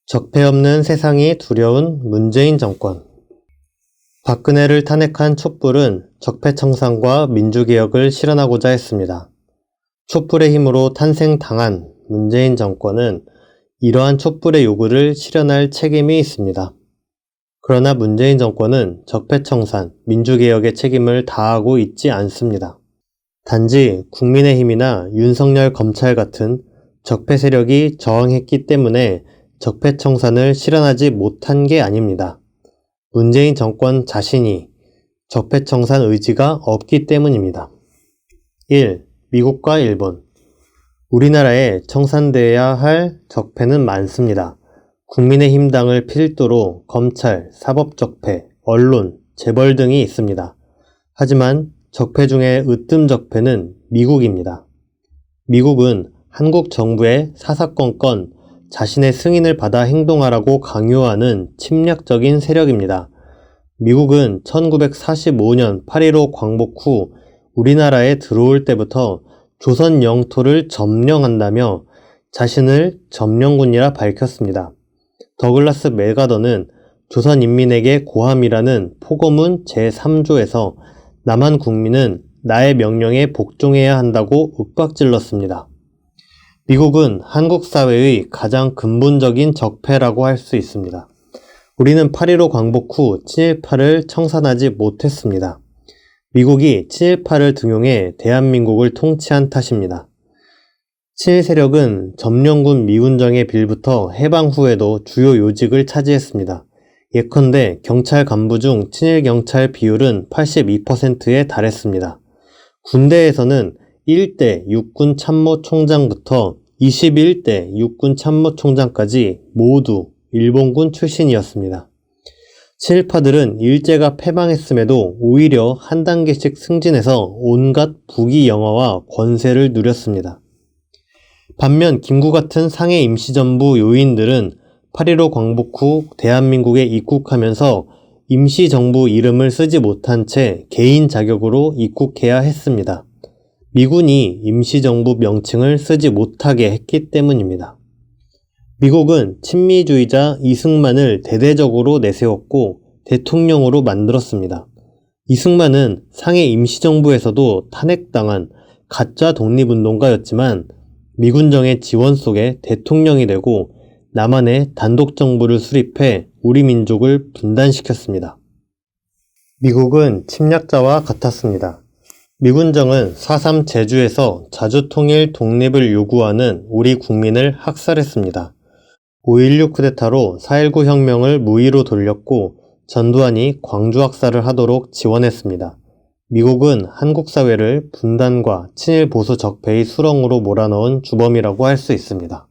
적폐 없는 세상이 두려운 문재인 정권. 박근혜를 탄핵한 촛불은 적폐청산과 민주개혁을 실현하고자 했습니다. 촛불의 힘으로 탄생당한 문재인 정권은 이러한 촛불의 요구를 실현할 책임이 있습니다. 그러나 문재인 정권은 적폐청산, 민주개혁의 책임을 다하고 있지 않습니다. 단지 국민의힘이나 윤석열 검찰 같은 적폐 세력이 저항했기 때문에 적폐청산을 실현하지 못한 게 아닙니다. 문재인 정권 자신이 적폐청산 의지가 없기 때문입니다. 1. 미국과 일본. 우리나라에 청산되어야 할 적폐는 많습니다. 국민의힘 당을 필두로 검찰, 사법적폐, 언론, 재벌 등이 있습니다. 하지만 적폐 중에 으뜸 적폐는 미국입니다. 미국은 한국 정부의 사사건건 자신의 승인을 받아 행동하라고 강요하는 침략적인 세력입니다. 미국은 1945년 8.15 광복 후 우리나라에 들어올 때부터 조선 영토를 점령한다며 자신을 점령군이라 밝혔습니다. 더글라스 맥아더는 조선인민에게 고함이라는 포고문 제3조에서 남한 국민은 나의 명령에 복종해야 한다고 윽박질렀습니다. 미국은 한국 사회의 가장 근본적인 적폐라고 할 수 있습니다. 우리는 8.15 광복 후 친일파를 청산하지 못했습니다. 미국이 친일파를 등용해 대한민국을 통치한 탓입니다. 친일 세력은 점령군 미군정의 빌부터 해방 후에도 주요 요직을 차지했습니다. 예컨대 경찰 간부 중 친일 경찰 비율은 82%에 달했습니다. 군대에서는 1대 육군 참모총장부터 21대 육군 참모총장까지 모두 일본군 출신이었습니다. 친일파들은 일제가 패망했음에도 오히려 한 단계씩 승진해서 온갖 부귀 영화와 권세를 누렸습니다. 반면 김구 같은 상해 임시정부 요인들은 8.15 광복 후 대한민국에 입국하면서 임시정부 이름을 쓰지 못한 채 개인 자격으로 입국해야 했습니다. 미군이 임시정부 명칭을 쓰지 못하게 했기 때문입니다. 미국은 친미주의자 이승만을 대대적으로 내세웠고 대통령으로 만들었습니다. 이승만은 상해 임시정부에서도 탄핵당한 가짜 독립운동가였지만 미군정의 지원 속에 대통령이 되고 남한에 단독정부를 수립해 우리 민족을 분단시켰습니다. 미국은 침략자와 같았습니다. 미군정은 4.3 제주에서 자주통일 독립을 요구하는 우리 국민을 학살했습니다. 5.16 쿠데타로 4.19 혁명을 무위로 돌렸고 전두환이 광주 학살을 하도록 지원했습니다. 미국은 한국 사회를 분단과 친일 보수 적폐의 수렁으로 몰아넣은 주범이라고 할 수 있습니다.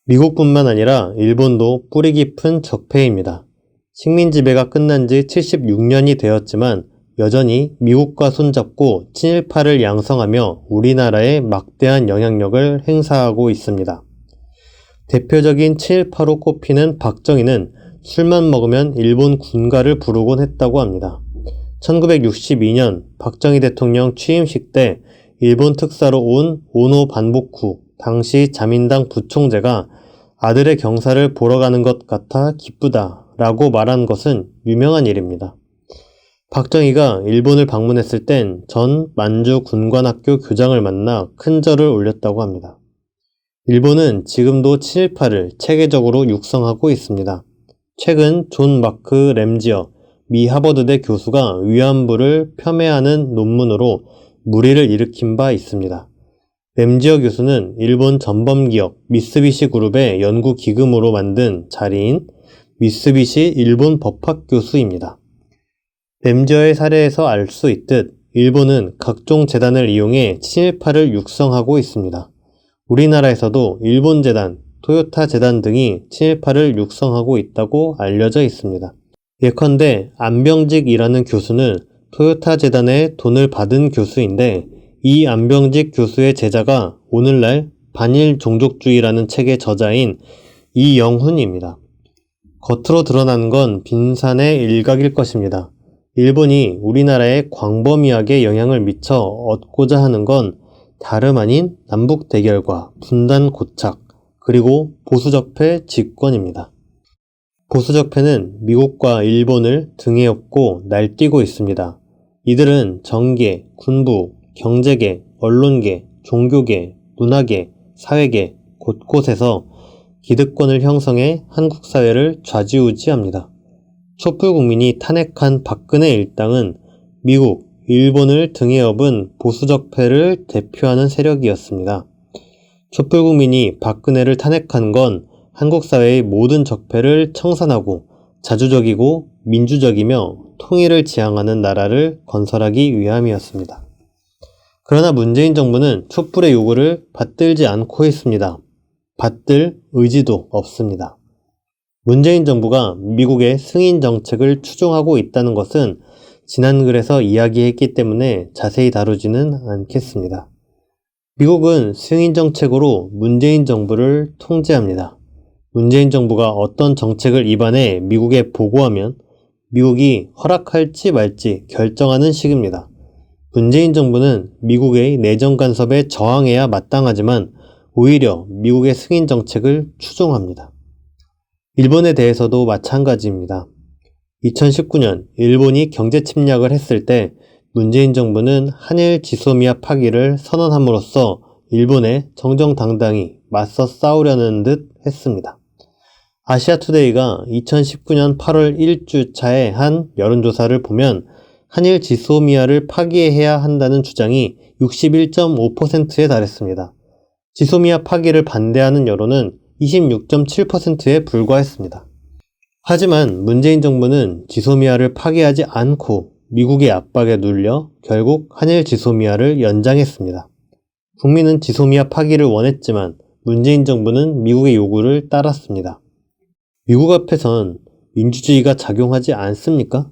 미국뿐만 아니라 일본도 뿌리 깊은 적폐입니다. 식민 지배가 끝난 지 76년이 되었지만 여전히 미국과 손잡고 친일파를 양성하며 우리나라에 막대한 영향력을 행사하고 있습니다. 대표적인 친일파로 꼽히는 박정희는 술만 먹으면 일본 군가를 부르곤 했다고 합니다. 1962년 박정희 대통령 취임식 때 일본 특사로 온 오노 반복후 당시 자민당 부총재가 아들의 경사를 보러 가는 것 같아 기쁘다 라고 말한 것은 유명한 일입니다. 박정희가 일본을 방문했을 땐 전 만주 군관학교 교장을 만나 큰 절을 올렸다고 합니다. 일본은 지금도 친일파를 체계적으로 육성하고 있습니다. 최근 존 마크 램지어 미 하버드대 교수가 위안부를 폄훼하는 논문으로 물의를 일으킨 바 있습니다. 램지어 교수는 일본 전범기업 미쓰비시 그룹의 연구 기금으로 만든 자리인 미쓰비시 일본 법학 교수입니다. 램지어의 사례에서 알 수 있듯 일본은 각종 재단을 이용해 친일파를 육성하고 있습니다. 우리나라에서도 일본재단, 토요타재단 등이 친일파를 육성하고 있다고 알려져 있습니다. 예컨대 안병직이라는 교수는 토요타재단에 돈을 받은 교수인데 이 안병직 교수의 제자가 오늘날 반일 종족주의라는 책의 저자인 이영훈입니다. 겉으로 드러나는 건 빈산의 일각일 것입니다. 일본이 우리나라에 광범위하게 영향을 미쳐 얻고자 하는 건 다름 아닌 남북 대결과 분단 고착, 그리고 보수적폐 집권입니다. 보수적폐는 미국과 일본을 등에 업고 날뛰고 있습니다. 이들은 정계, 군부, 경제계, 언론계, 종교계, 문화계, 사회계 곳곳에서 기득권을 형성해 한국 사회를 좌지우지합니다. 촛불국민이 탄핵한 박근혜 일당은 미국, 일본을 등에 업은 보수적폐를 대표하는 세력이었습니다. 촛불국민이 박근혜를 탄핵한 건 한국 사회의 모든 적폐를 청산하고 자주적이고 민주적이며 통일을 지향하는 나라를 건설하기 위함이었습니다. 그러나 문재인 정부는 촛불의 요구를 받들지 않고 있습니다. 받들 의지도 없습니다. 문재인 정부가 미국의 승인 정책을 추종하고 있다는 것은 지난 글에서 이야기했기 때문에 자세히 다루지는 않겠습니다. 미국은 승인 정책으로 문재인 정부를 통제합니다. 문재인 정부가 어떤 정책을 입안해 미국에 보고하면 미국이 허락할지 말지 결정하는 식입니다. 문재인 정부는 미국의 내정 간섭에 저항해야 마땅하지만 오히려 미국의 승인 정책을 추종합니다. 일본에 대해서도 마찬가지입니다. 2019년 일본이 경제 침략을 했을 때 문재인 정부는 한일 지소미아 파기를 선언함으로써 일본에 정정당당히 맞서 싸우려는 듯 했습니다. 아시아투데이가 2019년 8월 1주차에 한 여론조사를 보면 한일 지소미아를 파기해야 한다는 주장이 61.5%에 달했습니다. 지소미아 파기를 반대하는 여론은 26.7%에 불과했습니다. 하지만 문재인 정부는 지소미아를 파기하지 않고 미국의 압박에 눌려 결국 한일 지소미아를 연장했습니다. 국민은 지소미아 파기를 원했지만 문재인 정부는 미국의 요구를 따랐습니다. 미국 앞에선 민주주의가 작용하지 않습니까?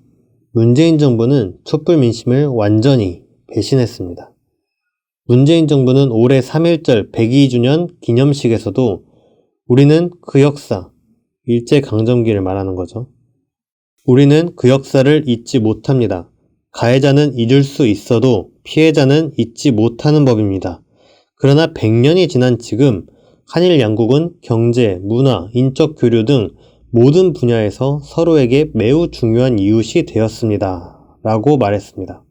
문재인 정부는 촛불 민심을 완전히 배신했습니다. 문재인 정부는 올해 3.1절 102주년 기념식에서도 우리는 그 역사, 일제강점기를 말하는 거죠. 우리는 그 역사를 잊지 못합니다. 가해자는 잊을 수 있어도 피해자는 잊지 못하는 법입니다. 그러나 100년이 지난 지금 한일 양국은 경제, 문화, 인적 교류 등 모든 분야에서 서로에게 매우 중요한 이웃이 되었습니다. 라고 말했습니다.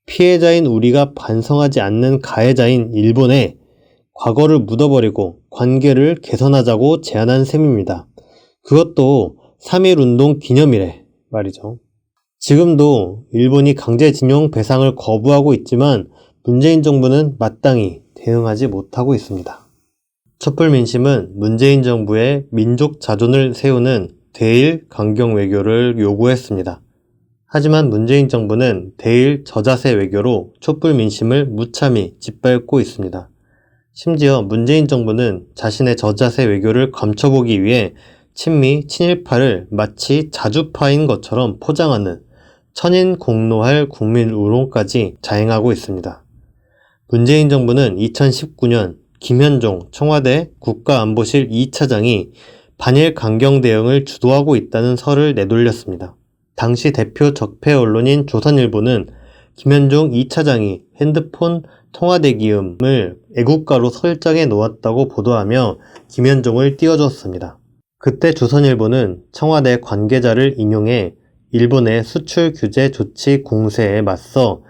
피해자인 우리가 반성하지 않는 가해자인 일본에 과거를 묻어버리고 관계를 개선하자고 제안한 셈입니다. 그것도 3.1운동 기념일에 말이죠. 지금도 일본이 강제징용 배상을 거부하고 있지만 문재인 정부는 마땅히 대응하지 못하고 있습니다. 촛불 민심은 문재인 정부의 민족 자존을 세우는 대일 강경 외교를 요구했습니다. 하지만 문재인 정부는 대일 저자세 외교로 촛불 민심을 무참히 짓밟고 있습니다. 심지어 문재인 정부는 자신의 저자세 외교를 감춰보기 위해 친미, 친일파를 마치 자주파인 것처럼 포장하는 천인공노할 국민 우롱까지 자행하고 있습니다. 문재인 정부는 2019년 김현종 청와대 국가안보실 2차장이 반일 강경 대응을 주도하고 있다는 설을 내돌렸습니다. 당시 대표 적폐 언론인 조선일보는 김현종 2차장이 핸드폰 통화대기음을 애국가로 설정해 놓았다고 보도하며 김현종을 띄워줬습니다. 그때 조선일보는 청와대 관계자를 인용해 일본의 수출 규제 조치 공세에 맞서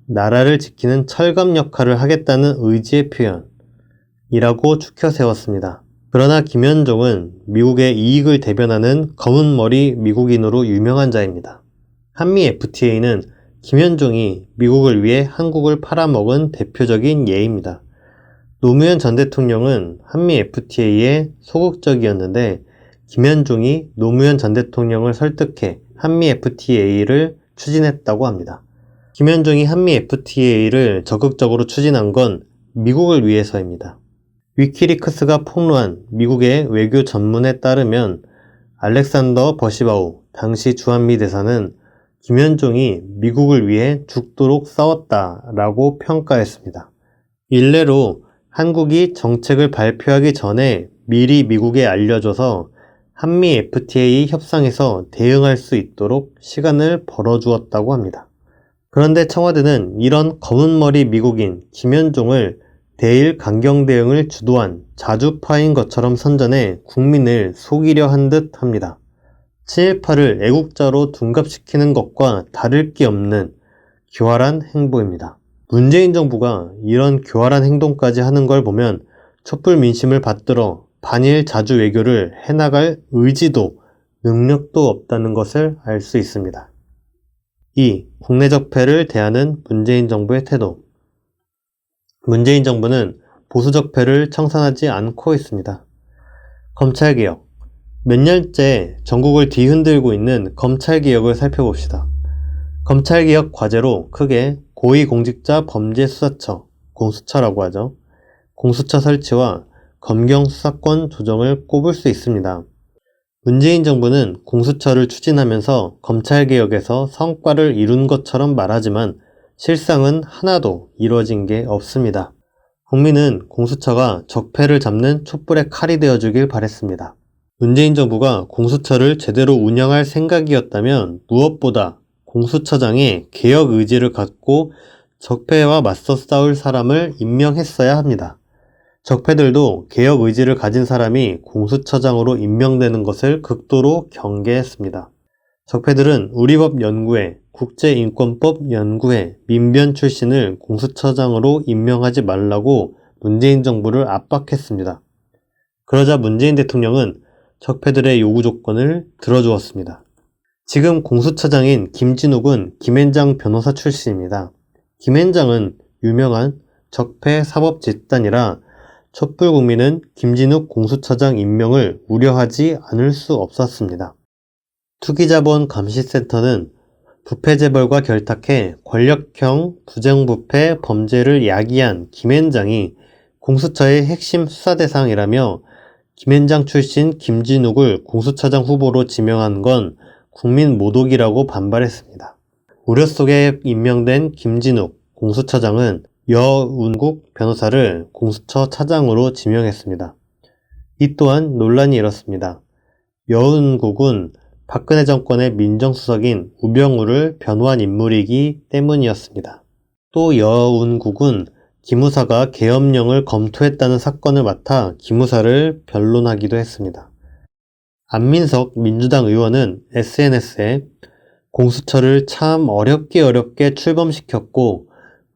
나라를 지키는 철갑 역할을 하겠다는 의지의 표현이라고 추켜 세웠습니다. 그러나 김현종은 미국의 이익을 대변하는 검은머리 미국인으로 유명한 자입니다. 한미 FTA는 김현종이 미국을 위해 한국을 팔아먹은 대표적인 예입니다. 노무현 전 대통령은 한미 FTA에 소극적이었는데 김현종이 노무현 전 대통령을 설득해 한미 FTA를 추진했다고 합니다. 김현종이 한미 FTA를 적극적으로 추진한 건 미국을 위해서입니다. 위키리크스가 폭로한 미국의 외교 전문에 따르면 알렉산더 버시바우 당시 주한미 대사는 김현종이 미국을 위해 죽도록 싸웠다라고 평가했습니다. 일례로 한국이 정책을 발표하기 전에 미리 미국에 알려줘서 한미 FTA 협상에서 대응할 수 있도록 시간을 벌어주었다고 합니다. 그런데 청와대는 이런 검은머리 미국인 김현종을 대일 강경 대응을 주도한 자주파인 것처럼 선전해 국민을 속이려 한 듯 합니다. 친일파를 애국자로 둔갑시키는 것과 다를 게 없는 교활한 행보입니다. 문재인 정부가 이런 교활한 행동까지 하는 걸 보면 촛불 민심을 받들어 반일 자주 외교를 해나갈 의지도 능력도 없다는 것을 알 수 있습니다. 2. 국내 적폐를 대하는 문재인 정부의 태도. 문재인 정부는 보수 적폐를 청산하지 않고 있습니다. 검찰개혁. 몇 년째 전국을 뒤흔들고 있는 검찰개혁을 살펴봅시다. 검찰개혁 과제로 크게 고위공직자 범죄수사처, 공수처라고 하죠. 공수처 설치와 검경수사권 조정을 꼽을 수 있습니다. 문재인 정부는 공수처를 추진하면서 검찰개혁에서 성과를 이룬 것처럼 말하지만 실상은 하나도 이루어진 게 없습니다. 국민은 공수처가 적폐를 잡는 촛불의 칼이 되어주길 바랬습니다. 문재인 정부가 공수처를 제대로 운영할 생각이었다면 무엇보다 공수처장의 개혁 의지를 갖고 적폐와 맞서 싸울 사람을 임명했어야 합니다. 적폐들도 개혁 의지를 가진 사람이 공수처장으로 임명되는 것을 극도로 경계했습니다. 적폐들은 우리법연구회, 국제인권법연구회, 민변 출신을 공수처장으로 임명하지 말라고 문재인 정부를 압박했습니다. 그러자 문재인 대통령은 적폐들의 요구 조건을 들어주었습니다. 지금 공수처장인 김진욱은 김앤장 변호사 출신입니다. 김앤장은 유명한 적폐 사법 집단이라 촛불 국민은 김진욱 공수처장 임명을 우려하지 않을 수 없었습니다. 투기자본감시센터는 부패재벌과 결탁해 권력형 부정부패 범죄를 야기한 김앤장이 공수처의 핵심 수사 대상이라며 김앤장 출신 김진욱을 공수처장 후보로 지명한 건 국민 모독이라고 반발했습니다. 우려 속에 임명된 김진욱 공수처장은 여운국 변호사를 공수처 차장으로 지명했습니다. 이 또한 논란이 일었습니다. 여운국은 박근혜 정권의 민정수석인 우병우를 변호한 인물이기 때문이었습니다. 또 여운국은 기무사가 계엄령을 검토했다는 사건을 맡아 기무사를 변론하기도 했습니다. 안민석 민주당 의원은 SNS에 공수처를 참 어렵게 출범시켰고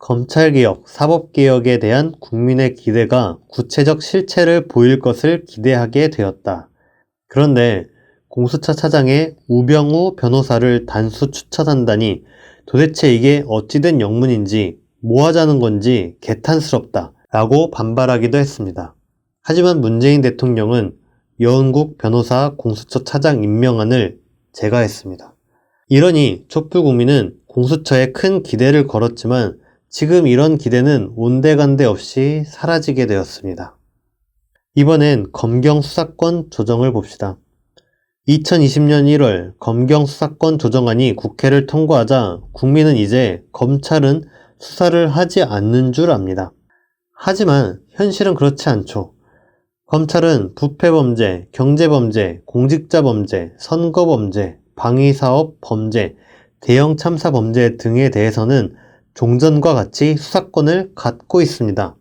검찰개혁, 사법개혁에 대한 국민의 기대가 구체적 실체를 보일 것을 기대하게 되었다. 그런데 공수처 차장에 우병우 변호사를 단수 추천한다니 도대체 이게 어찌된 영문인지 뭐 하자는 건지 개탄스럽다 라고 반발하기도 했습니다. 하지만 문재인 대통령은 여운국 변호사 공수처 차장 임명안을 제거했습니다. 이러니 촛불국민은 공수처에 큰 기대를 걸었지만 지금 이런 기대는 온데간데 없이 사라지게 되었습니다. 이번엔 검경수사권 조정을 봅시다. 2020년 1월 검경수사권 조정안이 국회를 통과하자 국민은 이제 검찰은 수사를 하지 않는 줄 압니다. 하지만 현실은 그렇지 않죠. 검찰은 부패범죄, 경제범죄, 공직자범죄, 선거범죄, 방위사업 범죄, 대형 참사 범죄 등에 대해서는 종전과 같이 수사권을 갖고 있습니다.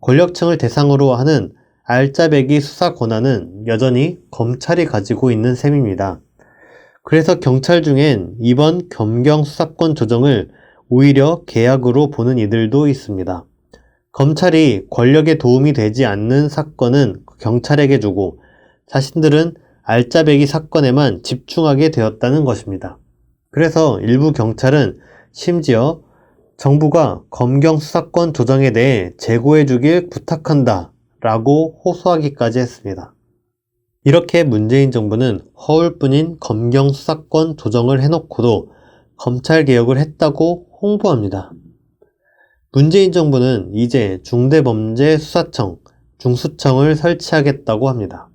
권력층을 대상으로 하는 알짜배기 수사 권한은 여전히 검찰이 가지고 있는 셈입니다. 그래서 경찰 중엔 이번 검경수사권 조정을 오히려 계약으로 보는 이들도 있습니다. 검찰이 권력에 도움이 되지 않는 사건은 경찰에게 주고 자신들은 알짜배기 사건에만 집중하게 되었다는 것입니다. 그래서 일부 경찰은 심지어 정부가 검경수사권 조정에 대해 재고해 주길 부탁한다 라고 호소하기까지 했습니다. 이렇게 문재인 정부는 허울뿐인 검경수사권 조정을 해놓고도 검찰개혁을 했다고 홍보합니다. 문재인 정부는 이제 중대범죄수사청, 중수청을 설치하겠다고 합니다.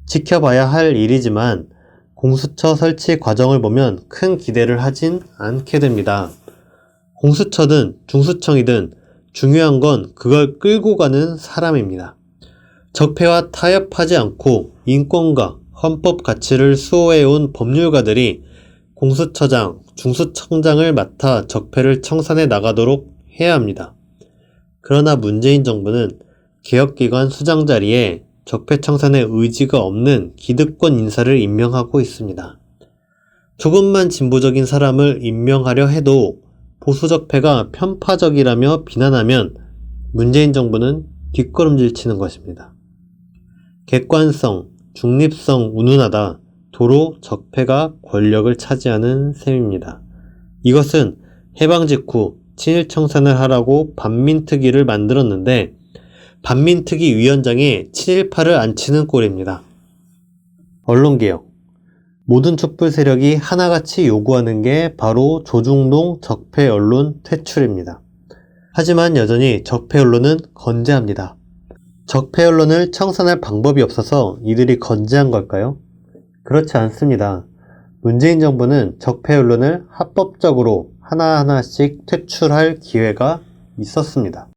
지켜봐야 할 일이지만 공수처 설치 과정을 보면 큰 기대를 하진 않게 됩니다. 공수처든 중수청이든 중요한 건 그걸 끌고 가는 사람입니다. 적폐와 타협하지 않고 인권과 헌법 가치를 수호해온 법률가들이 공수처장, 중수청장을 맡아 적폐를 청산해 나가도록 해야 합니다. 그러나 문재인 정부는 개혁기관 수장 자리에 적폐 청산의 의지가 없는 기득권 인사를 임명하고 있습니다. 조금만 진보적인 사람을 임명하려 해도 보수 적폐가 편파적이라며 비난하면 문재인 정부는 뒷걸음질 치는 것입니다. 객관성, 중립성 운운하다 도로 적폐가 권력을 차지하는 셈입니다. 이것은 해방 직후 친일 청산을 하라고 반민특위를 만들었는데 반민특위 위원장이 친일파를 앉히는 꼴입니다. 언론개혁. 모든 촛불 세력이 하나같이 요구하는 게 바로 조중동 적폐 언론 퇴출입니다. 하지만 여전히 적폐 언론은 건재합니다. 적폐 언론을 청산할 방법이 없어서 이들이 건재한 걸까요? 그렇지 않습니다. 문재인 정부는 적폐 언론을 합법적으로 하나하나씩 퇴출할 기회가 있었습니다.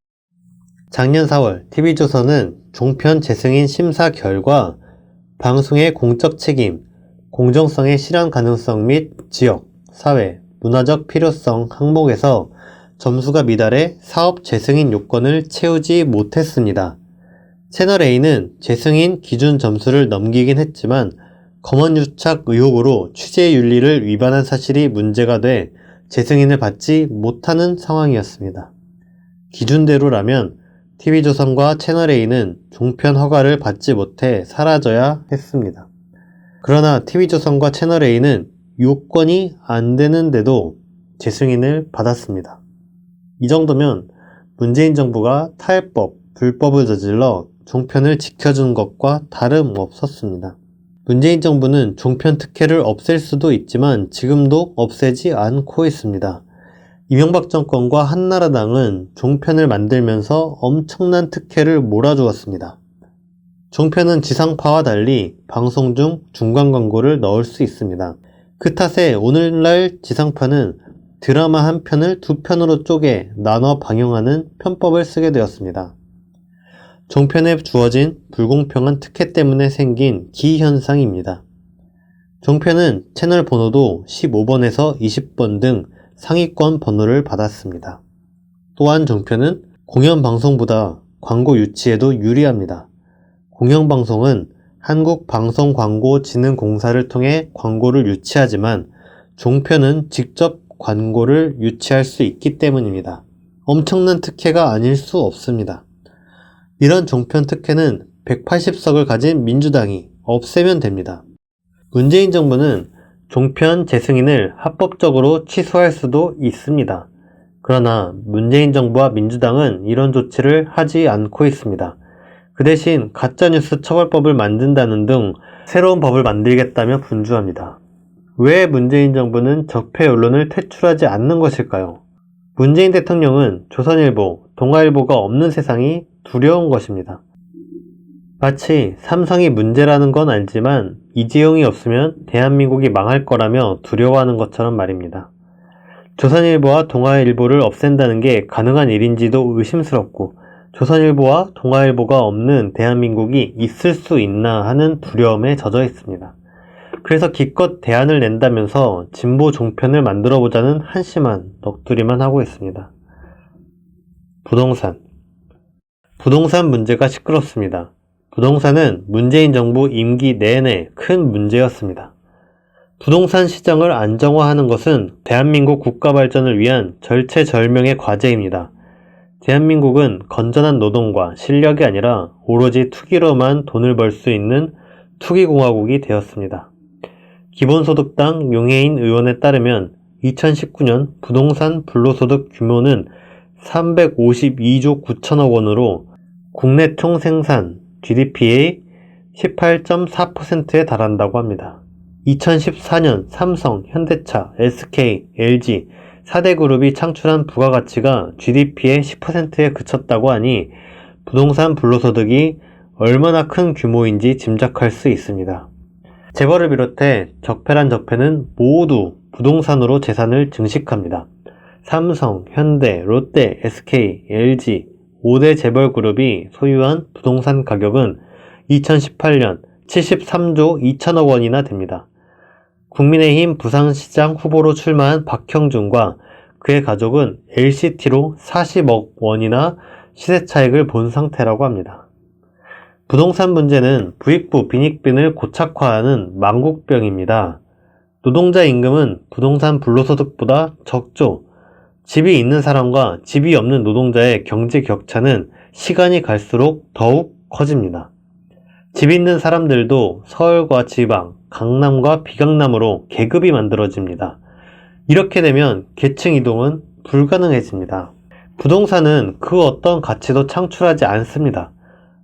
작년 4월 TV조선은 종편 재승인 심사 결과 방송의 공적 책임, 공정성의 실현 가능성 및 지역, 사회, 문화적 필요성 항목에서 점수가 미달해 사업 재승인 요건을 채우지 못했습니다. 채널A는 재승인 기준 점수를 넘기긴 했지만 검언유착 의혹으로 취재윤리를 위반한 사실이 문제가 돼 재승인을 받지 못하는 상황이었습니다. 기준대로라면 TV조선과 채널A는 종편 허가를 받지 못해 사라져야 했습니다. 그러나 TV조선과 채널A는 요건이 안 되는데도 재승인을 받았습니다. 이 정도면 문재인 정부가 탈법, 불법을 저질러 종편을 지켜준 것과 다름없었습니다. 문재인 정부는 종편 특혜를 없앨 수도 있지만 지금도 없애지 않고 있습니다. 이명박 정권과 한나라당은 종편을 만들면서 엄청난 특혜를 몰아주었습니다. 종편은 지상파와 달리 방송 중 중간 광고를 넣을 수 있습니다. 그 탓에 오늘날 지상파는 드라마 한 편을 두 편으로 쪼개 나눠 방영하는 편법을 쓰게 되었습니다. 종편에 주어진 불공평한 특혜 때문에 생긴 기현상입니다. 종편은 채널 번호도 15번에서 20번 등 상위권 번호를 받았습니다. 또한 종편은 공영방송보다 광고 유치에도 유리합니다. 공영방송은 한국방송광고진흥공사를 통해 광고를 유치하지만 종편은 직접 광고를 유치할 수 있기 때문입니다. 엄청난 특혜가 아닐 수 없습니다. 이런 종편 특혜는 180석을 가진 민주당이 없애면 됩니다. 문재인 정부는 종편 재승인을 합법적으로 취소할 수도 있습니다. 그러나 문재인 정부와 민주당은 이런 조치를 하지 않고 있습니다. 그 대신 가짜뉴스 처벌법을 만든다는 등 새로운 법을 만들겠다며 분주합니다. 왜 문재인 정부는 적폐 언론을 퇴출하지 않는 것일까요? 문재인 대통령은 조선일보, 동아일보가 없는 세상이 두려운 것입니다. 마치 삼성이 문제라는 건 알지만 이재용이 없으면 대한민국이 망할 거라며 두려워하는 것처럼 말입니다. 조선일보와 동아일보를 없앤다는 게 가능한 일인지도 의심스럽고 조선일보와 동아일보가 없는 대한민국이 있을 수 있나 하는 두려움에 젖어 있습니다. 그래서 기껏 대안을 낸다면서 진보 종편을 만들어보자는 한심한 넋두리만 하고 있습니다. 부동산 문제가 시끄럽습니다. 부동산은 문재인 정부 임기 내내 큰 문제였습니다. 부동산 시장을 안정화하는 것은 대한민국 국가 발전을 위한 절체절명의 과제입니다. 대한민국은 건전한 노동과 실력이 아니라 오로지 투기로만 돈을 벌 수 있는 투기공화국이 되었습니다. 기본소득당 용해인 의원에 따르면 2019년 부동산 불로소득 규모는 352조 9천억 원으로 국내 총생산 GDP의 18.4%에 달한다고 합니다. 2014년 삼성, 현대차, SK, LG 4대 그룹이 창출한 부가가치가 GDP의 10%에 그쳤다고 하니 부동산 불로소득이 얼마나 큰 규모인지 짐작할 수 있습니다. 재벌을 비롯해 적폐란 적폐는 모두 부동산으로 재산을 증식합니다. 삼성, 현대, 롯데, SK, LG 5대 재벌 그룹이 소유한 부동산 가격은 2018년 73조 2천억 원이나 됩니다. 국민의힘 부산시장 후보로 출마한 박형준과 그의 가족은 LCT로 40억 원이나 시세 차익을 본 상태라고 합니다. 부동산 문제는 부익부 빈익빈을 고착화하는 망국병입니다. 노동자 임금은 부동산 불로소득보다 적죠. 집이 있는 사람과 집이 없는 노동자의 경제 격차는 시간이 갈수록 더욱 커집니다. 집 있는 사람들도 서울과 지방, 강남과 비강남으로 계급이 만들어집니다. 이렇게 되면 계층 이동은 불가능해집니다. 부동산은 그 어떤 가치도 창출하지 않습니다.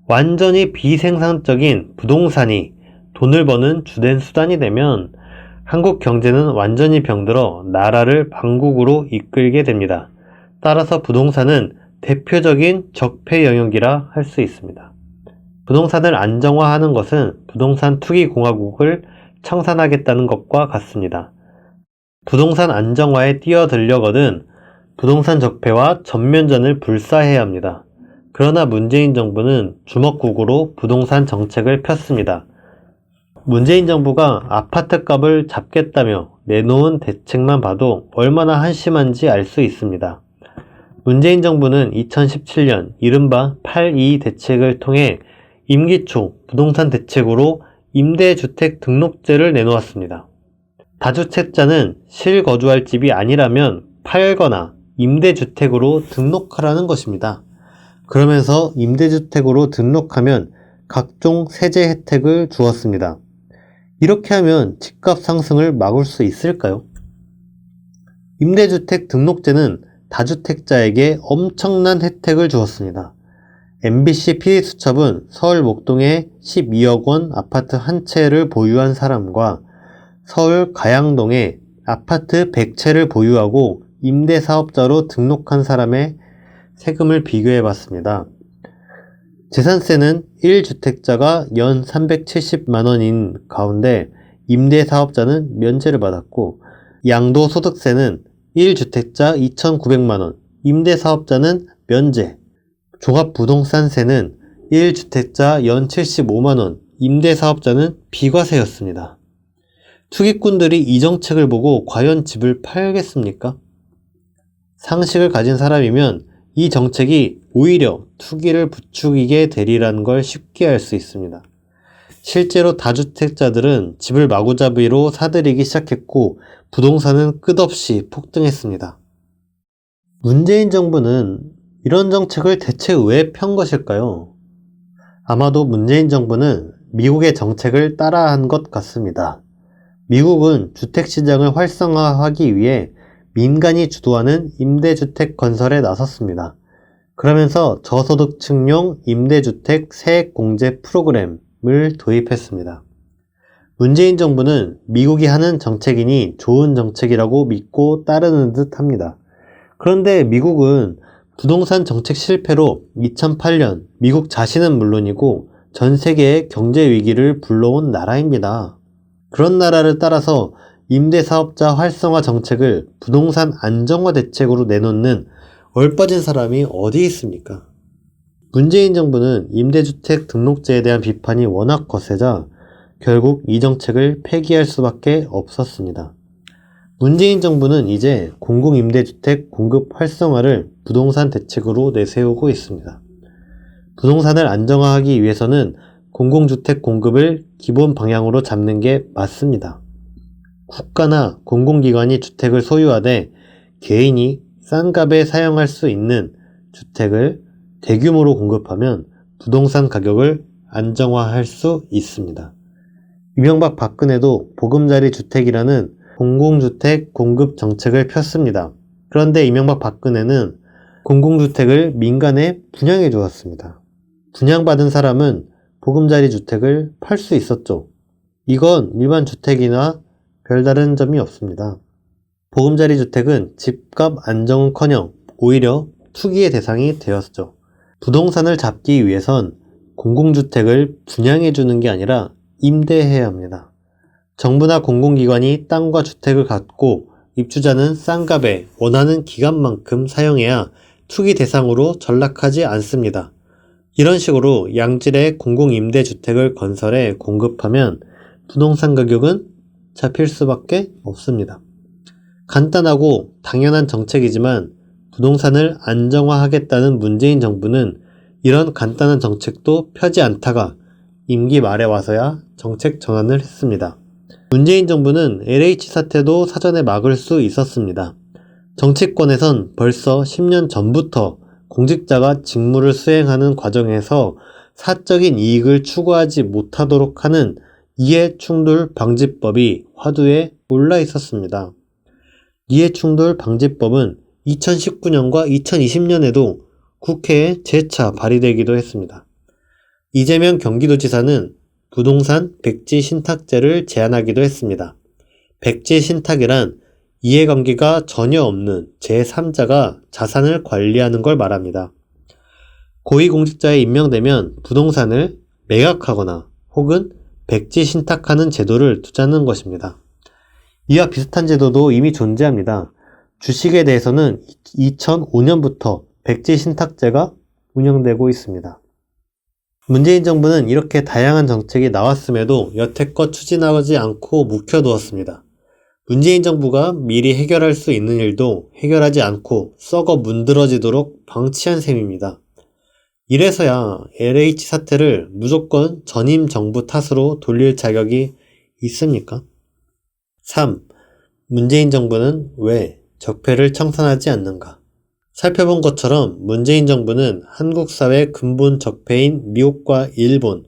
완전히 비생산적인 부동산이 돈을 버는 주된 수단이 되면 한국 경제는 완전히 병들어 나라를 망국으로 이끌게 됩니다. 따라서 부동산은 대표적인 적폐 영역이라 할 수 있습니다. 부동산을 안정화하는 것은 부동산 투기 공화국을 청산하겠다는 것과 같습니다. 부동산 안정화에 뛰어들려거든 부동산 적폐와 전면전을 불사해야 합니다. 그러나 문재인 정부는 주먹국으로 부동산 정책을 폈습니다. 문재인 정부가 아파트 값을 잡겠다며 내놓은 대책만 봐도 얼마나 한심한지 알 수 있습니다. 문재인 정부는 2017년 이른바 8.2 대책을 통해 임기 초 부동산 대책으로 임대주택 등록제를 내놓았습니다. 다주택자는 실거주할 집이 아니라면 팔거나 임대주택으로 등록하라는 것입니다. 그러면서 임대주택으로 등록하면 각종 세제 혜택을 주었습니다. 이렇게 하면 집값 상승을 막을 수 있을까요? 임대주택 등록제는 다주택자에게 엄청난 혜택을 주었습니다. MBC 피의수첩은 서울 목동에 12억 원 아파트 한 채를 보유한 사람과 서울 가양동에 아파트 100채를 보유하고 임대사업자로 등록한 사람의 세금을 비교해 봤습니다. 재산세는 1주택자가 연 370만원인 가운데 임대사업자는 면제를 받았고 양도소득세는 1주택자 2,900만원, 임대사업자는 면제, 종합부동산세는 1주택자 연 75만원, 임대사업자는 비과세였습니다. 투기꾼들이 이 정책을 보고 과연 집을 팔겠습니까? 상식을 가진 사람이면 이 정책이 오히려 투기를 부추기게 되리라는 걸 쉽게 알 수 있습니다. 실제로 다주택자들은 집을 마구잡이로 사들이기 시작했고 부동산은 끝없이 폭등했습니다. 문재인 정부는 이런 정책을 대체 왜 편 것일까요? 아마도 문재인 정부는 미국의 정책을 따라한 것 같습니다. 미국은 주택시장을 활성화하기 위해 민간이 주도하는 임대주택 건설에 나섰습니다. 그러면서 저소득층용 임대주택 세액공제 프로그램을 도입했습니다. 문재인 정부는 미국이 하는 정책이니 좋은 정책이라고 믿고 따르는 듯 합니다. 그런데 미국은 부동산 정책 실패로 2008년 미국 자신은 물론이고 전 세계의 경제 위기를 불러온 나라입니다. 그런 나라를 따라서 임대사업자 활성화 정책을 부동산 안정화 대책으로 내놓는 얼빠진 사람이 어디 있습니까? 문재인 정부는 임대주택 등록제에 대한 비판이 워낙 거세자 결국 이 정책을 폐기할 수밖에 없었습니다. 문재인 정부는 이제 공공임대주택 공급 활성화를 부동산 대책으로 내세우고 있습니다. 부동산을 안정화하기 위해서는 공공주택 공급을 기본 방향으로 잡는 게 맞습니다. 국가나 공공기관이 주택을 소유하되 개인이 싼 값에 사용할 수 있는 주택을 대규모로 공급하면 부동산 가격을 안정화할 수 있습니다. 이명박 박근혜도 보금자리 주택이라는 공공주택 공급 정책을 폈습니다. 그런데 이명박 박근혜는 공공주택을 민간에 분양해 주었습니다. 분양받은 사람은 보금자리 주택을 팔 수 있었죠. 이건 일반 주택이나 별다른 점이 없습니다. 보금자리 주택은 집값 안정은커녕 오히려 투기의 대상이 되었죠. 부동산을 잡기 위해선 공공주택을 분양해 주는 게 아니라 임대해야 합니다. 정부나 공공기관이 땅과 주택을 갖고 입주자는 싼 값에 원하는 기간만큼 사용해야 투기 대상으로 전락하지 않습니다. 이런 식으로 양질의 공공임대주택을 건설해 공급하면 부동산 가격은 잡힐 수밖에 없습니다. 간단하고 당연한 정책이지만 부동산을 안정화하겠다는 문재인 정부는 이런 간단한 정책도 펴지 않다가 임기 말에 와서야 정책 전환을 했습니다. 문재인 정부는 LH 사태도 사전에 막을 수 있었습니다. 정치권에선 벌써 10년 전부터 공직자가 직무를 수행하는 과정에서 사적인 이익을 추구하지 못하도록 하는 이해충돌 방지법이 화두에 올라 있었습니다. 이해충돌 방지법은 2019년과 2020년에도 국회에 재차 발의되기도 했습니다. 이재명 경기도지사는 부동산 백지 신탁제를 제안하기도 했습니다. 백지 신탁이란 이해관계가 전혀 없는 제3자가 자산을 관리하는 걸 말합니다. 고위공직자에 임명되면 부동산을 매각하거나 혹은 백지 신탁하는 제도를 두자는 것입니다. 이와 비슷한 제도도 이미 존재합니다. 주식에 대해서는 2005년부터 백지 신탁제가 운영되고 있습니다. 문재인 정부는 이렇게 다양한 정책이 나왔음에도 여태껏 추진하지 않고 묵혀두었습니다. 문재인 정부가 미리 해결할 수 있는 일도 해결하지 않고 썩어 문드러지도록 방치한 셈입니다. 이래서야 LH 사태를 무조건 전임 정부 탓으로 돌릴 자격이 있습니까? 3. 문재인 정부는 왜 적폐를 청산하지 않는가? 살펴본 것처럼 문재인 정부는 한국 사회 근본 적폐인 미국과 일본,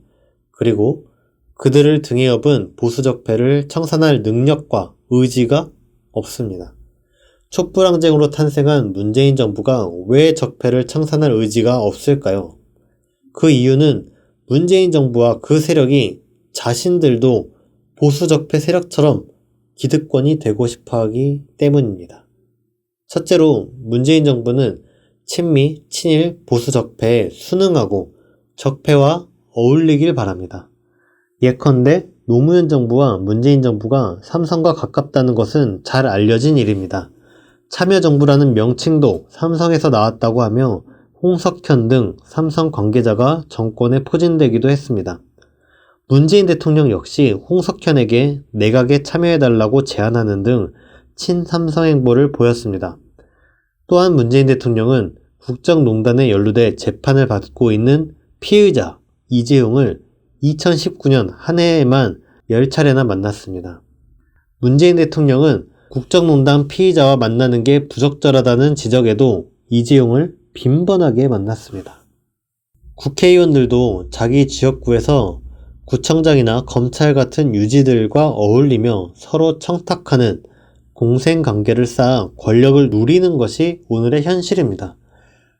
그리고 그들을 등에 업은 보수 적폐를 청산할 능력과 의지가 없습니다. 촛불항쟁으로 탄생한 문재인 정부가 왜 적폐를 청산할 의지가 없을까요? 그 이유는 문재인 정부와 그 세력이 자신들도 보수 적폐 세력처럼 기득권이 되고 싶어 하기 때문입니다. 첫째로 문재인 정부는 친미, 친일, 보수 적폐에 순응하고 적폐와 어울리길 바랍니다. 예컨대 노무현 정부와 문재인 정부가 삼성과 가깝다는 것은 잘 알려진 일입니다. 참여정부라는 명칭도 삼성에서 나왔다고 하며 홍석현 등 삼성 관계자가 정권에 포진되기도 했습니다. 문재인 대통령 역시 홍석현에게 내각에 참여해달라고 제안하는 등 친삼성 행보를 보였습니다. 또한 문재인 대통령은 국정농단에 연루돼 재판을 받고 있는 피의자 이재용을 2019년 한 해에만 10차례나 만났습니다. 문재인 대통령은 국정농단 피의자와 만나는 게 부적절하다는 지적에도 이재용을 빈번하게 만났습니다. 국회의원들도 자기 지역구에서 구청장이나 검찰 같은 유지들과 어울리며 서로 청탁하는 공생관계를 쌓아 권력을 누리는 것이 오늘의 현실입니다.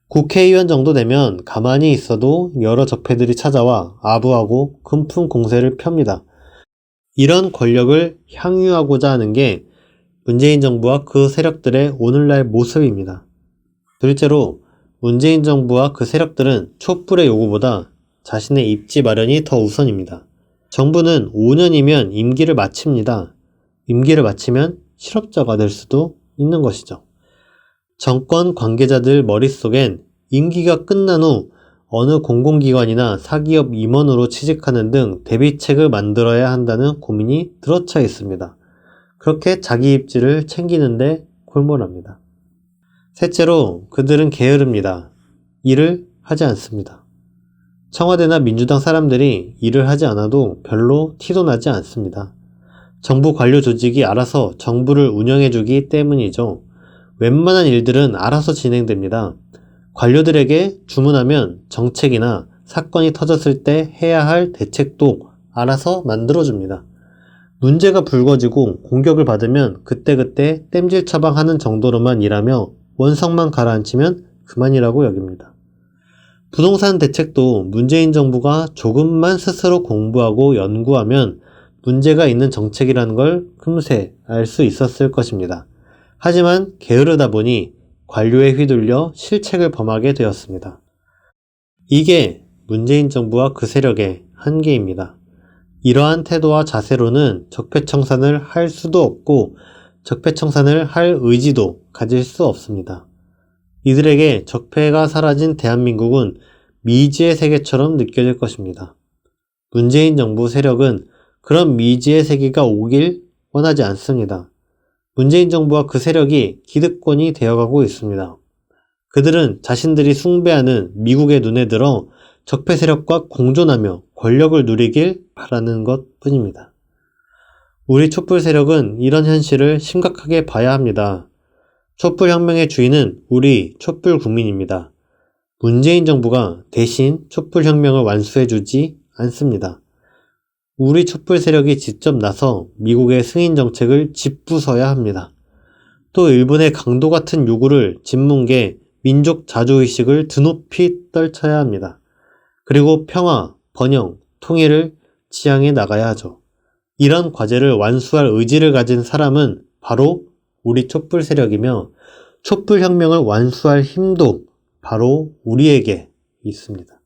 국회의원 정도 되면 가만히 있어도 여러 적폐들이 찾아와 아부하고 금품 공세를 펴니다. 이런 권력을 향유하고자 하는 게 문재인 정부와 그 세력들의 오늘날 모습입니다. 둘째로 문재인 정부와 그 세력들은 촛불의 요구보다 자신의 입지 마련이 더 우선입니다. 정부는 5년이면 임기를 마칩니다. 임기를 마치면 실업자가 될 수도 있는 것이죠. 정권 관계자들 머릿속엔 임기가 끝난 후 어느 공공기관이나 사기업 임원으로 취직하는 등 대비책을 만들어야 한다는 고민이 들어차 있습니다. 그렇게 자기 입지를 챙기는데 골몰합니다. 셋째로 그들은 게으릅니다. 일을 하지 않습니다. 청와대나 민주당 사람들이 일을 하지 않아도 별로 티도 나지 않습니다. 정부 관료 조직이 알아서 정부를 운영해주기 때문이죠. 웬만한 일들은 알아서 진행됩니다. 관료들에게 주문하면 정책이나 사건이 터졌을 때 해야 할 대책도 알아서 만들어줍니다. 문제가 불거지고 공격을 받으면 그때그때 땜질 처방하는 정도로만 일하며 원성만 가라앉히면 그만이라고 여깁니다. 부동산 대책도 문재인 정부가 조금만 스스로 공부하고 연구하면 문제가 있는 정책이라는 걸 금세 알 수 있었을 것입니다. 하지만 게으르다 보니 관료에 휘둘려 실책을 범하게 되었습니다. 이게 문재인 정부와 그 세력의 한계입니다. 이러한 태도와 자세로는 적폐청산을 할 수도 없고 적폐청산을 할 의지도 가질 수 없습니다. 이들에게 적폐가 사라진 대한민국은 미지의 세계처럼 느껴질 것입니다. 문재인 정부 세력은 그런 미지의 세계가 오길 원하지 않습니다. 문재인 정부와 그 세력이 기득권이 되어가고 있습니다. 그들은 자신들이 숭배하는 미국의 눈에 들어 적폐 세력과 공존하며 권력을 누리길 바라는 것 뿐입니다. 우리 촛불 세력은 이런 현실을 심각하게 봐야 합니다. 촛불 혁명의 주인은 우리 촛불 국민입니다. 문재인 정부가 대신 촛불 혁명을 완수해주지 않습니다. 우리 촛불 세력이 직접 나서 미국의 승인 정책을 짚부숴야 합니다. 또 일본의 강도 같은 요구를 짚문게 민족 자주의식을 드높이 떨쳐야 합니다. 그리고 평화, 번영, 통일을 지향해 나가야 하죠. 이런 과제를 완수할 의지를 가진 사람은 바로 우리 촛불 세력이며 촛불 혁명을 완수할 힘도 바로 우리에게 있습니다.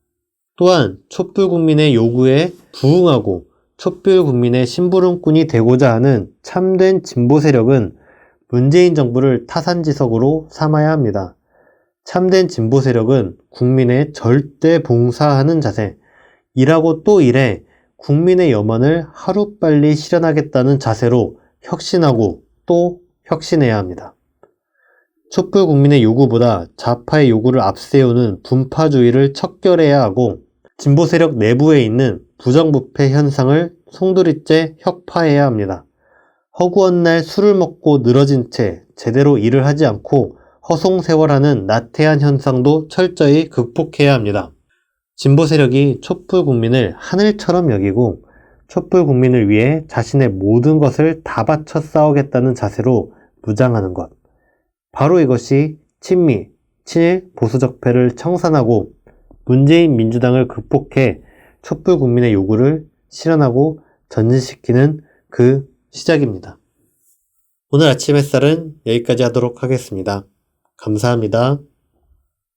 또한 촛불 국민의 요구에 부응하고 촛불 국민의 심부름꾼이 되고자 하는 참된 진보 세력은 문재인 정부를 타산지석으로 삼아야 합니다. 참된 진보 세력은 국민의 절대 봉사하는 자세, 일하고 또 일해 국민의 염원을 하루빨리 실현하겠다는 자세로 혁신하고 또 혁신해야 합니다. 촛불 국민의 요구보다 좌파의 요구를 앞세우는 분파주의를 척결해야 하고 진보 세력 내부에 있는 부정부패 현상을 송두리째 혁파해야 합니다. 허구한 날 술을 먹고 늘어진 채 제대로 일을 하지 않고 허송세월하는 나태한 현상도 철저히 극복해야 합니다. 진보 세력이 촛불 국민을 하늘처럼 여기고 촛불 국민을 위해 자신의 모든 것을 다 바쳐 싸우겠다는 자세로 무장하는 것. 바로 이것이 친미, 친일, 보수적폐를 청산하고 문재인 민주당을 극복해 촛불 국민의 요구를 실현하고 전진시키는 그 시작입니다. 오늘 아침 햇살은 여기까지 하도록 하겠습니다. 감사합니다.